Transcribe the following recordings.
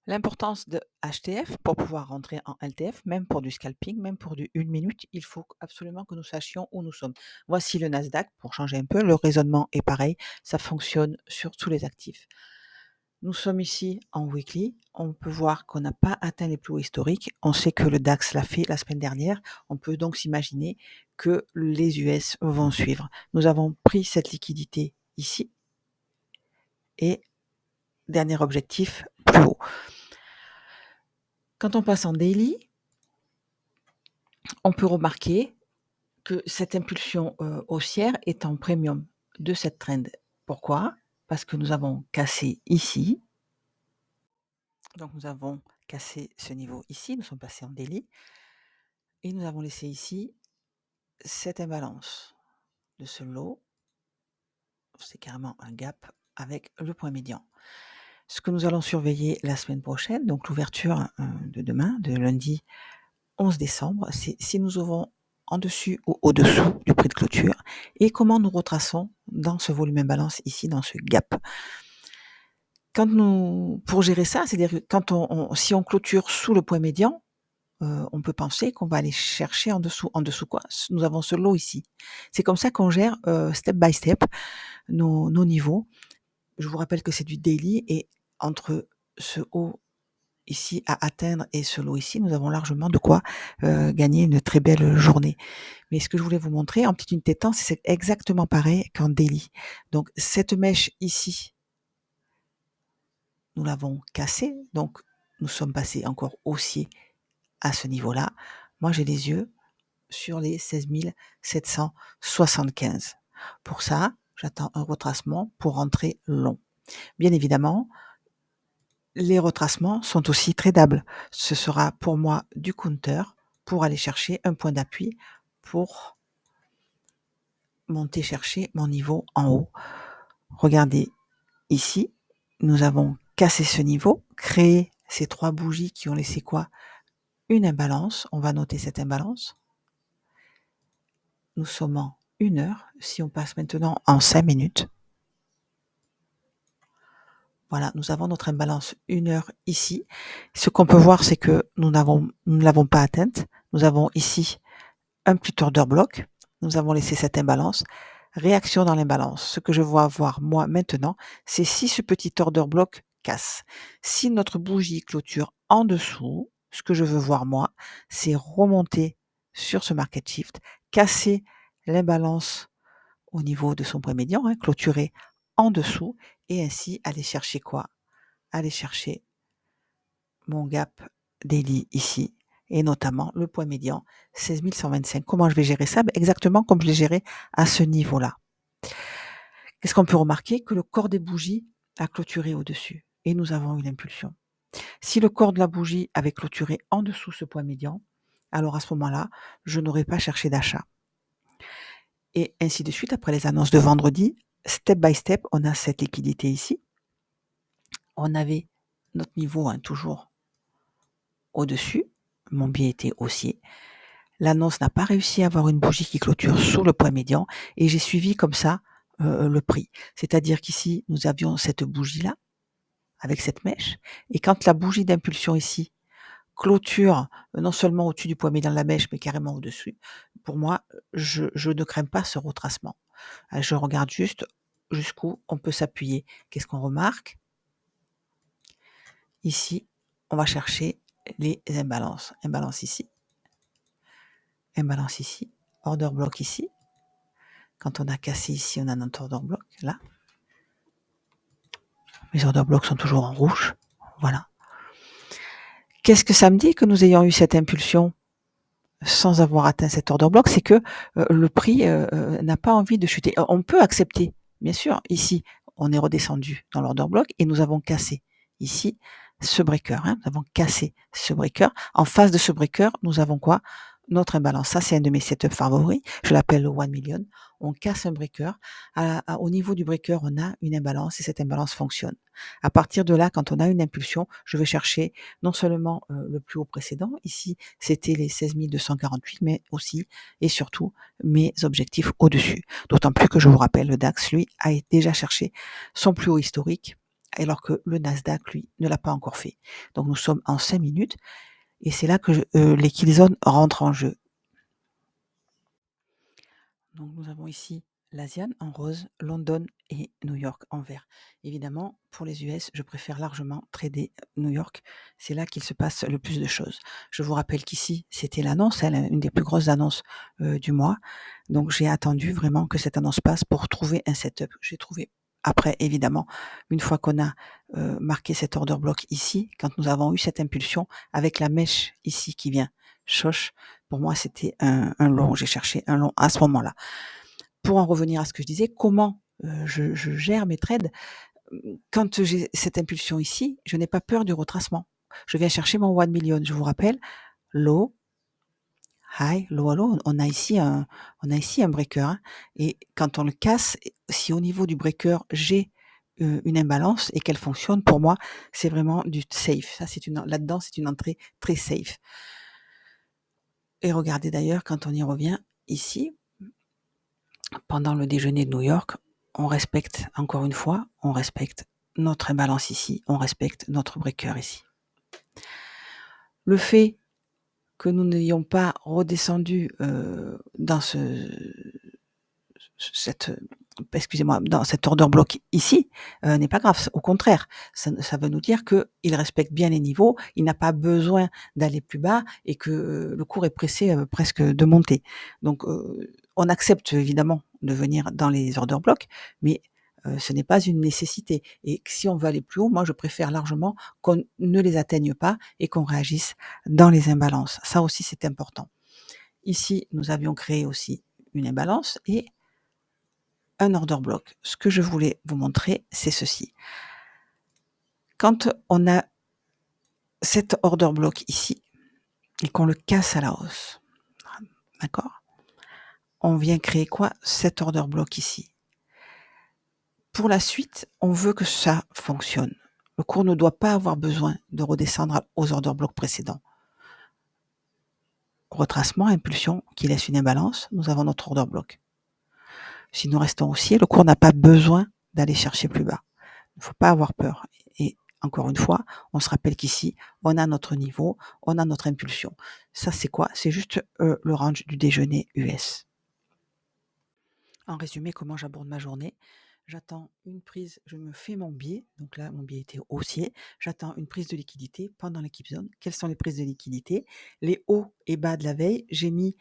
L'importance de HTF pour pouvoir rentrer en LTF, même pour du scalping, même pour du 1 minute, il faut absolument que nous sachions où nous sommes. Voici le Nasdaq pour changer un peu, le raisonnement est pareil, ça fonctionne sur tous les actifs. Nous sommes ici en weekly, on peut voir qu'on n'a pas atteint les plus hauts historiques, on sait que le DAX l'a fait la semaine dernière, on peut donc s'imaginer que les US vont suivre. Nous avons pris cette liquidité ici et dernier objectif, plus haut. Quand on passe en daily, on peut remarquer que cette impulsion haussière est en premium de cette trend. Pourquoi? Parce que nous avons cassé ici. Donc nous avons cassé ce niveau ici, nous sommes passés en daily. Et nous avons laissé ici cette imbalance de ce lot. C'est carrément un gap avec le point médian. Ce que nous allons surveiller la semaine prochaine, donc l'ouverture de demain, de lundi 11 décembre, c'est si nous ouvrons en dessus ou au-dessous du prix de clôture et comment nous retraçons dans ce volume imbalance ici, dans ce gap. Pour gérer ça, c'est-à-dire que si on clôture sous le point médian, on peut penser qu'on va aller chercher en dessous. En dessous quoi? Nous avons ce lot ici. C'est comme ça qu'on gère step by step nos niveaux. Je vous rappelle que c'est du daily et entre ce haut ici à atteindre et ce lot ici, nous avons largement de quoi gagner une très belle journée. Mais ce que je voulais vous montrer en petite unité de temps, c'est exactement pareil qu'en daily. Donc cette mèche ici, nous l'avons cassée, donc nous sommes passés encore haussier à ce niveau-là. Moi, j'ai les yeux sur les 16 775. Pour ça, j'attends un retracement pour rentrer long. Bien évidemment, les retracements sont aussi tradables. Ce sera pour moi du counter pour aller chercher un point d'appui pour monter chercher mon niveau en haut. Regardez ici, nous avons cassé ce niveau, créé ces 3 bougies qui ont laissé quoi? Une imbalance. On va noter cette imbalance. Nous sommes en 1 heure. Si on passe maintenant en 5 minutes, voilà, nous avons notre imbalance 1 heure ici. Ce qu'on peut voir, c'est que nous ne l'avons pas atteinte. Nous avons ici un petit order block. Nous avons laissé cette imbalance. Réaction dans l'imbalance. Ce que je vois voir moi maintenant, c'est si ce petit order block casse. Si notre bougie clôture en dessous, ce que je veux voir moi, c'est remonter sur ce market shift, casser l'imbalance au niveau de son point médian, clôturer en dessous et ainsi aller chercher quoi? Aller chercher mon gap daily ici et notamment le point médian 16 125. Comment je vais gérer ça? Exactement comme je l'ai géré à ce niveau-là. Qu'est-ce qu'on peut remarquer? Que le corps des bougies a clôturé au-dessus et nous avons une impulsion. Si le corps de la bougie avait clôturé en dessous ce point médian, alors à ce moment-là, je n'aurais pas cherché d'achat. Et ainsi de suite, après les annonces de vendredi, step by step, on a cette liquidité ici. On avait notre niveau toujours au-dessus. Mon biais était haussier. L'annonce n'a pas réussi à avoir une bougie qui clôture sur le point médian et j'ai suivi comme ça le prix. C'est-à-dire qu'ici, nous avions cette bougie-là avec cette mèche et quand la bougie d'impulsion ici clôture non seulement au-dessus du point médian de la mèche mais carrément au-dessus, pour moi, je ne crains pas ce retracement. Je regarde juste jusqu'où on peut s'appuyer. Qu'est-ce qu'on remarque? Ici, on va chercher les imbalances. Imbalance ici, order block ici. Quand on a cassé ici, on a notre order block, là. Mes order blocks sont toujours en rouge. Voilà. Qu'est-ce que ça me dit que nous ayons eu cette impulsion sans avoir atteint cet order block? C'est que le prix n'a pas envie de chuter. On peut accepter, bien sûr. Ici, on est redescendu dans l'order block et nous avons cassé ici ce breaker. Nous avons cassé ce breaker. En face de ce breaker, nous avons quoi? Notre imbalance. Ça, c'est un de mes setups favoris. Je l'appelle le 1 million. On casse un breaker. Au niveau du breaker, on a une imbalance et cette imbalance fonctionne. À partir de là, quand on a une impulsion, je vais chercher non seulement le plus haut précédent. Ici, c'était les 16 248, mais aussi et surtout mes objectifs au-dessus. D'autant plus que je vous rappelle, le DAX, lui, a déjà cherché son plus haut historique alors que le Nasdaq, lui, ne l'a pas encore fait. Donc nous sommes en 5 minutes et c'est là que les killzones rentrent en jeu. Donc nous avons ici l'Asian en rose, London et New York en vert. Évidemment, pour les US, je préfère largement trader New York. C'est là qu'il se passe le plus de choses. Je vous rappelle qu'ici, c'était l'annonce, une des plus grosses annonces du mois. Donc j'ai attendu vraiment que cette annonce passe pour trouver un setup. J'ai trouvé après, évidemment, une fois qu'on a marqué cet order block ici, quand nous avons eu cette impulsion avec la mèche ici qui vient choche, pour moi c'était un long, j'ai cherché un long à ce moment-là. Pour en revenir à ce que je disais, comment je gère mes trades, quand j'ai cette impulsion ici, je n'ai pas peur du retracement. Je viens chercher mon 1 million, je vous rappelle, low, high, low, low, on a ici un breaker, hein, et quand on le casse, si au niveau du breaker, j'ai une imbalance et qu'elle fonctionne, pour moi, c'est vraiment du safe. Ça, là-dedans, c'est une entrée très safe. Et regardez d'ailleurs, quand on y revient, ici, pendant le déjeuner de New York, on respecte, encore une fois, on respecte notre imbalance ici, on respecte notre breaker ici. Le fait que nous n'ayons pas redescendu dans dans cet order block ici, n'est pas grave. Au contraire, ça veut nous dire qu'il respecte bien les niveaux, il n'a pas besoin d'aller plus bas et que le cours est pressé presque de monter. Donc, on accepte évidemment de venir dans les order blocks, mais ce n'est pas une nécessité. Et si on veut aller plus haut, moi je préfère largement qu'on ne les atteigne pas et qu'on réagisse dans les imbalances. Ça aussi c'est important. Ici, nous avions créé aussi une imbalance et un order block. Ce que je voulais vous montrer, c'est ceci. Quand on a cet order block ici et qu'on le casse à la hausse, d'accord? On vient créer quoi? Cet order block ici. Pour la suite, on veut que ça fonctionne. Le cours ne doit pas avoir besoin de redescendre aux order blocks précédents. Retracement, impulsion qui laisse une imbalance, nous avons notre order block. Si nous restons haussier, le cours n'a pas besoin d'aller chercher plus bas. Il ne faut pas avoir peur. Et encore une fois, on se rappelle qu'ici, on a notre niveau, on a notre impulsion. Ça, c'est quoi? C'est juste le range du déjeuner US. En résumé, comment j'aborde ma journée? J'attends une prise, je me fais mon biais, donc là mon biais était haussier, j'attends une prise de liquidité pendant les keep zones. Quelles sont les prises de liquidité? Les hauts et bas de la veille, j'ai mis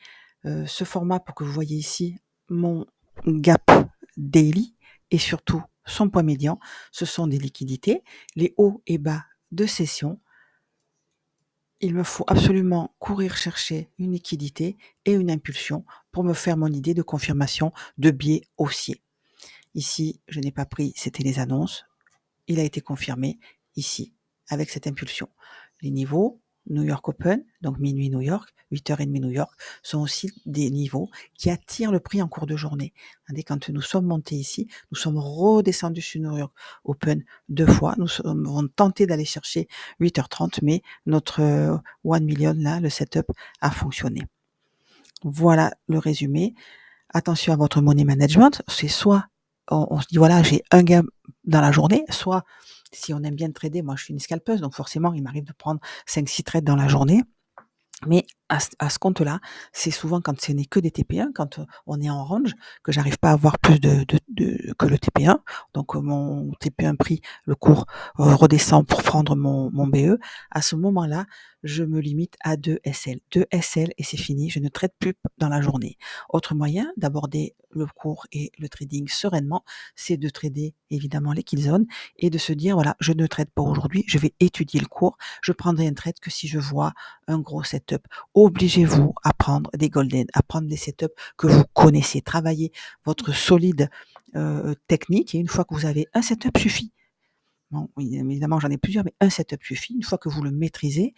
ce format pour que vous voyez ici mon gap daily et surtout son point médian, ce sont des liquidités, les hauts et bas de session. Il me faut absolument courir chercher une liquidité et une impulsion pour me faire mon idée de confirmation de biais haussier. Ici, je n'ai pas pris, c'était les annonces. Il a été confirmé ici, avec cette impulsion. Les niveaux, New York Open, donc minuit New York, 8h30 New York, sont aussi des niveaux qui attirent le prix en cours de journée. Regardez, quand nous sommes montés ici, nous sommes redescendus sur New York Open 2 fois. Nous avons tenté d'aller chercher 8h30, mais notre 1 million, là, le setup a fonctionné. Voilà le résumé. Attention à votre money management, c'est soit on se dit voilà, j'ai un gain dans la journée, soit si on aime bien trader, moi je suis une scalpeuse, donc forcément il m'arrive de prendre 5-6 trades dans la journée. Mais à ce compte-là, c'est souvent quand ce n'est que des TP1, quand on est en range, que j'arrive pas à avoir plus que le TP1. Donc mon TP1 pris, le cours redescend pour prendre mon BE. À ce moment-là, je me limite à 2 SL. 2 SL et c'est fini, je ne trade plus dans la journée. Autre moyen d'aborder le cours et le trading sereinement, c'est de trader évidemment les kill zones et de se dire voilà, je ne trade pas aujourd'hui, je vais étudier le cours, je prendrai un trade que si je vois un gros setup. Obligez-vous à prendre des golden, à prendre des setups que vous connaissez, travaillez votre solide technique et une fois que vous avez un setup suffit. Bon, oui, évidemment j'en ai plusieurs, mais un setup suffit. Une fois que vous le maîtrisez,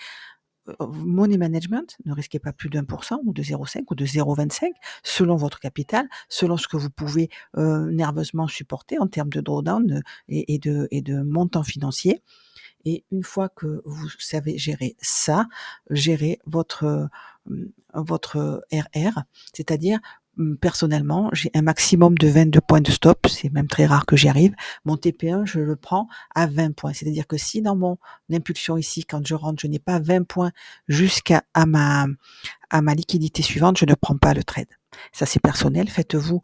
money management, ne risquez pas plus d'1% ou de 0,5 ou de 0,25 selon votre capital, selon ce que vous pouvez nerveusement supporter en termes de drawdown et de montant financier. Et une fois que vous savez gérer ça, gérer votre RR, c'est-à-dire Personnellement, j'ai un maximum de 22 points de stop, c'est même très rare que j'y arrive. Mon TP1, je le prends à 20 points. C'est-à-dire que si dans mon impulsion ici, quand je rentre, je n'ai pas 20 points jusqu'à à ma liquidité suivante, je ne prends pas le trade. Ça, c'est personnel. Faites-vous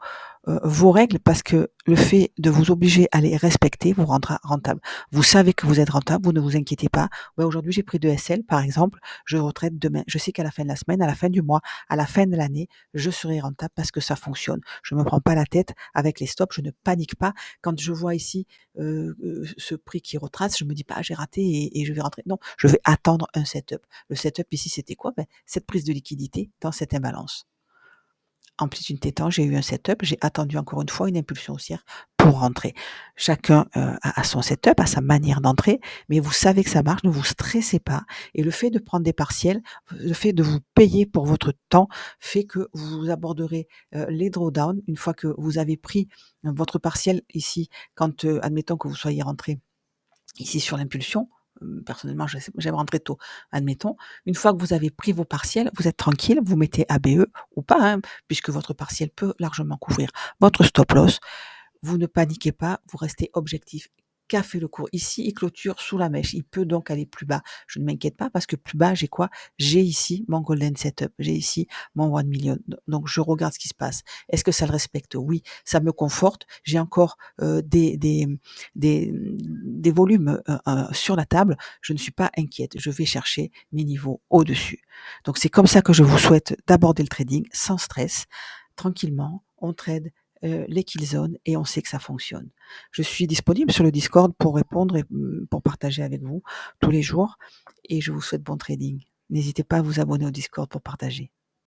vos règles parce que le fait de vous obliger à les respecter vous rendra rentable. Vous savez que vous êtes rentable, vous ne vous inquiétez pas. Ouais, aujourd'hui, j'ai pris 2 SL, par exemple. Je retraite demain. Je sais qu'à la fin de la semaine, à la fin du mois, à la fin de l'année, je serai rentable parce que ça fonctionne. Je ne me prends pas la tête avec les stops. Je ne panique pas. Quand je vois ici ce prix qui retrace, je me dis pas, ah, j'ai raté et je vais rentrer. Non, je vais attendre un setup. Le setup ici, c'était quoi? Ben, cette prise de liquidité dans cette imbalance. En plus d'une tétance, j'ai eu un setup, j'ai attendu encore une fois une impulsion haussière pour rentrer. Chacun a son setup, a sa manière d'entrer, mais vous savez que ça marche, ne vous stressez pas. Et le fait de prendre des partiels, le fait de vous payer pour votre temps, fait que vous aborderez les drawdowns une fois que vous avez pris votre partiel ici, quand admettons que vous soyez rentré ici sur l'impulsion. Personnellement, j'aime rentrer tôt, admettons. Une fois que vous avez pris vos partiels, vous êtes tranquille, vous mettez ABE ou pas, hein, puisque votre partiel peut largement couvrir votre stop loss. Vous ne paniquez pas, vous restez objectif. Qu'a fait le cours? Ici, il clôture sous la mèche. Il peut donc aller plus bas. Je ne m'inquiète pas parce que plus bas, j'ai quoi? J'ai ici mon golden setup. J'ai ici mon 1 million. Donc, je regarde ce qui se passe. Est-ce que ça le respecte? Oui, ça me conforte. J'ai encore des volumes sur la table. Je ne suis pas inquiète. Je vais chercher mes niveaux au-dessus. Donc, c'est comme ça que je vous souhaite d'aborder le trading sans stress, tranquillement. On trade les kill zones et on sait que ça fonctionne. Je suis disponible sur le Discord pour répondre et pour partager avec vous tous les jours et je vous souhaite bon trading. N'hésitez pas à vous abonner au Discord pour partager.